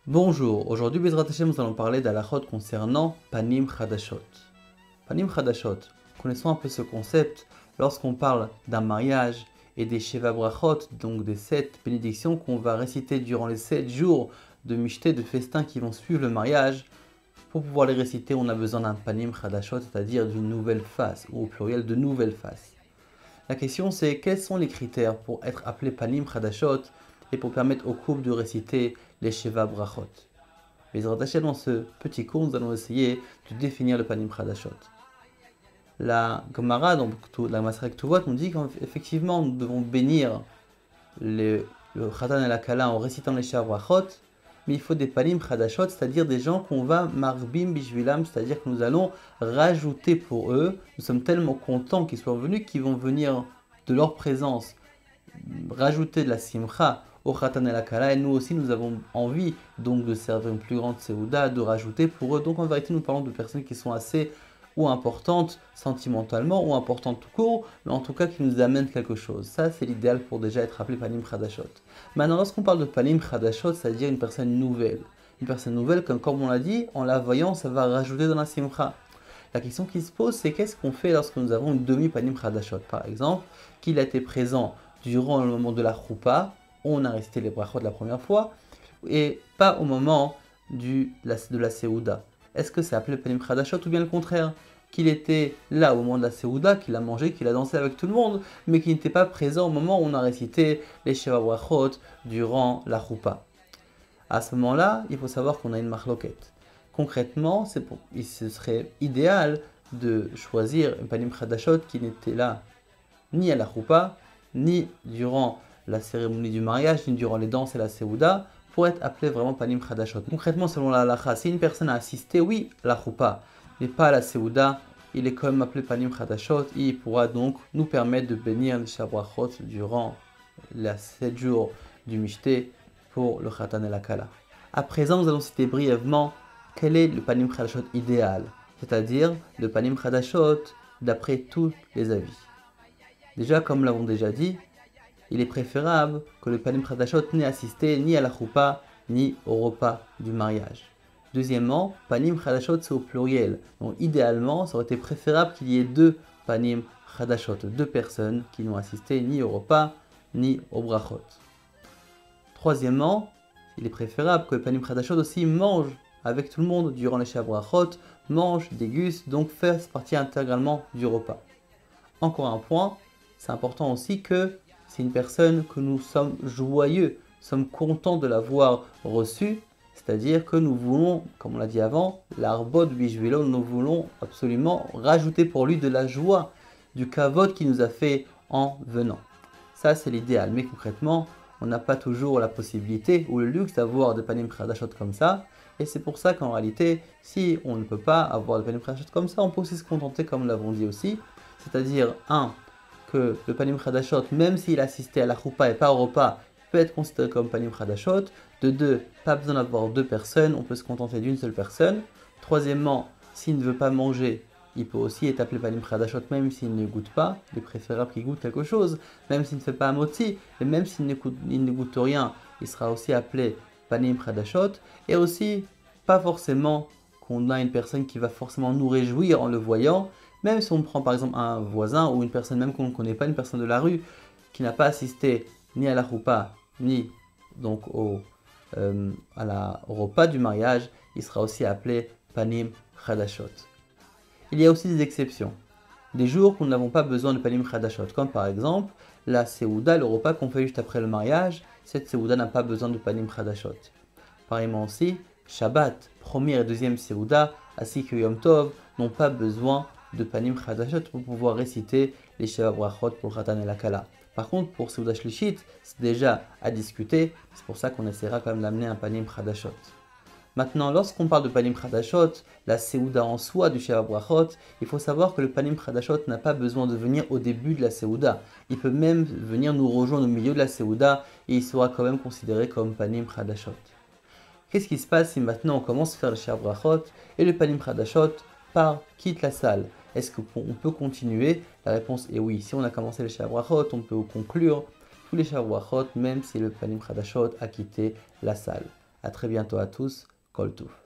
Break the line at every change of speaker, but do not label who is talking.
Bonjour, aujourd'hui Bezrat Hashem, nous allons parler d'halachot concernant Panim Chadashot. Panim Chadashot, connaissons un peu ce concept lorsqu'on parle d'un mariage et des Sheva Brachot, donc des 7 bénédictions qu'on va réciter durant les 7 jours de Mishté, de festin qui vont suivre le mariage. Pour pouvoir les réciter, on a besoin d'un Panim Chadashot, c'est-à-dire d'une nouvelle face, ou au pluriel de nouvelles faces. La question c'est quels sont les critères pour être appelé Panim Chadashot et pour permettre au couple de réciter les Sheva Brachot. Mais dans ce petit cours, nous allons essayer de définir le Panim Chadashot. La Gemara, donc la Maseret Ktuvot, nous dit qu'effectivement nous devons bénir le Khatan et la Kala en récitant les Sheva Brachot, mais il faut des Panim Chadashot, c'est-à-dire des gens qu'on va marbim bishvilam, c'est-à-dire que nous allons rajouter pour eux. Nous sommes tellement contents qu'ils soient venus qu'ils vont venir de leur présence rajouter de la simcha au Khatan et la Kala, et nous aussi nous avons envie donc de servir une plus grande Seouda, de rajouter pour eux. Donc en vérité nous parlons de personnes qui sont assez ou importantes sentimentalement ou importantes tout court, mais en tout cas qui nous amènent quelque chose. Ça c'est l'idéal pour déjà être appelé Panim Chadashot. Maintenant lorsqu'on parle de Panim Chadashot, c'est-à-dire une personne nouvelle. Une personne nouvelle, comme on l'a dit, en la voyant, ça va rajouter dans la simcha. La question qui se pose, c'est qu'est-ce qu'on fait lorsque nous avons une demi-Panim Chadashot, par exemple, qu'il a été présent durant le moment de la choupa, on a récité les brachot la première fois, et pas au moment de la Seouda. Est-ce que c'est appelé Panim Chadashot ou bien le contraire? Qu'il était là au moment de la Seouda, qu'il a mangé, qu'il a dansé avec tout le monde, mais qu'il n'était pas présent au moment où on a récité les Sheva Brachot durant la choupa. À ce moment-là, il faut savoir qu'on a une marloquette. Concrètement, ce serait idéal de choisir un Panim Chadashot qui n'était là ni à la choupa, ni durant la cérémonie du mariage, ni durant les danses et la Seouda, pour être appelé vraiment Panim Chadashot. Concrètement, selon la halakha, si une personne a assisté, oui, à la choupa, mais pas à la Seouda, il est quand même appelé Panim Chadashot, et il pourra donc nous permettre de bénir les Shabrachot durant les 7 jours du Mishté pour le Khatan et la Kala. À présent, nous allons citer brièvement quel est le Panim Chadashot idéal, c'est-à-dire le Panim Chadashot d'après tous les avis. Déjà, comme nous l'avons déjà dit, il est préférable que le Panim Chadashot n'ait assisté ni à la choupa, ni au repas du mariage. Deuxièmement, Panim Chadashot c'est au pluriel. Donc idéalement, ça aurait été préférable qu'il y ait 2 Panim Chadashot, 2 personnes qui n'ont assisté ni au repas, ni au brachot. Troisièmement, il est préférable que le Panim Chadashot aussi mange avec tout le monde durant les Sheva Brachot, mange, déguste, donc fasse partie intégralement du repas. Encore un point, c'est important aussi que c'est une personne que nous sommes joyeux, sommes contents de l'avoir reçue, c'est-à-dire que nous voulons, comme on l'a dit avant, l'arbot bishvilo, nous voulons absolument rajouter pour lui de la joie, du kavod qu'il nous a fait en venant. Ça c'est l'idéal, mais concrètement, on n'a pas toujours la possibilité ou le luxe d'avoir des Panim Chadashot comme ça, et c'est pour ça qu'en réalité, si on ne peut pas avoir des Panim Chadashot comme ça, on peut aussi se contenter, comme nous l'avons dit aussi, c'est-à-dire, que le Panim Chadashot, même s'il assistait à la choupa et pas au repas, peut être considéré comme Panim Chadashot. De 2, pas besoin d'avoir 2 personnes, on peut se contenter d'une seule personne. Troisièmement, s'il ne veut pas manger, il peut aussi être appelé Panim Chadashot même s'il ne goûte pas. Il est préférable qu'il goûte quelque chose, même s'il ne fait pas un moti, et même s'il ne goûte rien, il sera aussi appelé Panim Chadashot. Et aussi, pas forcément qu'on a une personne qui va forcément nous réjouir en le voyant, même si on prend par exemple un voisin ou une personne même qu'on ne connaît pas, une personne de la rue, qui n'a pas assisté ni à la choupa, ni donc au repas du mariage, il sera aussi appelé Panim Chadashot. Il y a aussi des exceptions. Des jours où nous n'avons pas besoin de Panim Chadashot, comme par exemple la Seouda, le repas qu'on fait juste après le mariage, cette Seouda n'a pas besoin de Panim Chadashot. Pareillement aussi, Shabbat, première et deuxième Seouda, ainsi que Yom Tov, n'ont pas besoin de Panim Chadashot pour pouvoir réciter les Sheva Brachot pour le Khatan et la Kala. Par contre, pour Seuda Shlishit, c'est déjà à discuter, c'est pour ça qu'on essaiera quand même d'amener un Panim Chadashot. Maintenant, lorsqu'on parle de Panim Chadashot, la Seouda en soi du Sheva Brachot, il faut savoir que le Panim Chadashot n'a pas besoin de venir au début de la Seouda. Il peut même venir nous rejoindre au milieu de la Seouda et il sera quand même considéré comme Panim Chadashot. Qu'est-ce qui se passe si maintenant on commence à faire le Sheva Brachot et le Panim Chadashot quitte la salle? Est-ce qu'on peut continuer? La réponse est oui. Si on a commencé le Sheva Brachot, on peut conclure tous les Sheva Brachot, même si le Panim Chadashot a quitté la salle. À très bientôt à tous. Kol Touf.